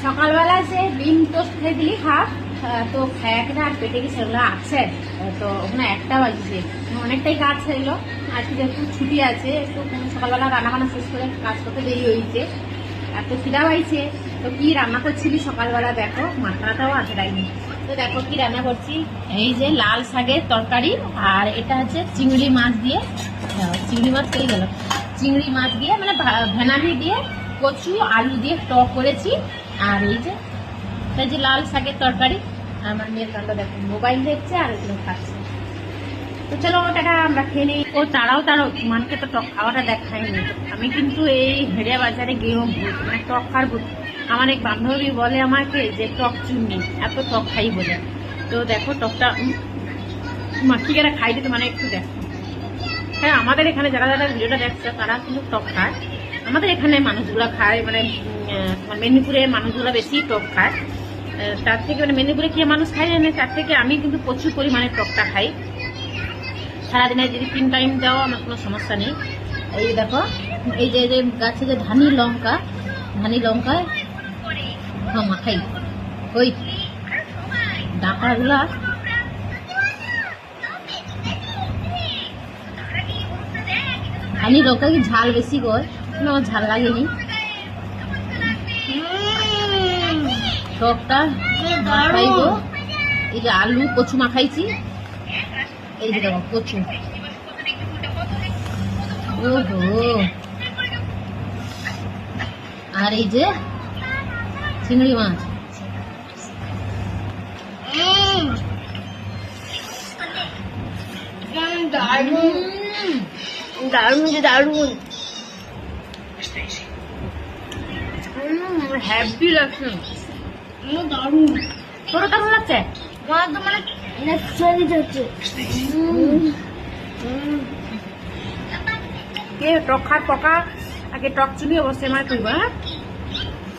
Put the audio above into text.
সকালবেলা যে ডিম টোস্ট খেয়ে দিলি হাফ, তো খায়াকে আর পেটে কি সেগুলো আছে, তো ওখানে 1টা বাজছে, অনেকটাই কাজ ছিল। আজকে যেহেতু ছুটি আছে, একটু সকালবেলা রান্না বান্না শেষ করে কাজ করতে দেরি হয়েছে, এত খিদা পাইছে। তো কি রান্না করছিলি সকালবেলা দেখো, মাথাটাও আঁচড়াইনি। তো দেখো কি রান্না করছি, এই যে লাল শাকের তরকারি, আর এটা হচ্ছে চিংড়ি মাছ দিয়ে, চিংড়ি মাছ পেয়ে গেল, চিংড়ি মাছ দিয়ে মানে ভেনালি দিয়ে কচু আলু দিয়ে টক করেছি। আর এই যে লাল শাকের তরকারি। আমার মেয়ের কাণ্ড দেখো, মোবাইল দেখছে আর এগুলো খাচ্ছে। তো চলো ওটাটা আমরা খেয়ে নিই। ও তারাও মানকে তো টক খাওয়াটা দেখায়নি। আমি কিন্তু এই হেড়ে বাজারে গিয়েও মানে টক খাওয়ার, আমার এক বান্ধবী বলে আমাকে যে টক চুন্নি, এত টক খাই বলে। তো দেখো টকটা মাখিকেরা খাই দিতে, মানে একটু দেখো। হ্যাঁ, আমাদের এখানে যারা যারা ভিডিওটা দেখছে তারা কিন্তু টক খায়। আমাদের এখানে মানুষগুলো খায়, মানে মেদিনীপুরের মানুষগুলো বেশি টক খায়। তার থেকে মানে মেদিনীপুরে কি মানুষ খায় জানে, তার থেকে আমি কিন্তু প্রচুর পরিমাণে টকটা খাই। সারাদিনে যদি 3 টাইম দেওয়া আমার কোনো সমস্যা নেই। এই দেখো, এই যে গাছে যে ধানি লঙ্কা মাখাই, ওই ডাঁটাগুলা ধানি লঙ্কা কি ঝাল বেশি করে, কিন্তু আমার ঝাল লাগেনি। টকটা খাইব। এই যে আলু কচু মাখাইছি, এই যে দেখো কচু, ওহো, আর এই যে চিংড়ি মাছ। দারুন হ্যাপি লাগছে, দারুন। তোর কেমন লাগছে? আমার তো মানে কে টক খায় পকা আগে টক চুনি অবশ্যই আমার করবো। হ্যাঁ,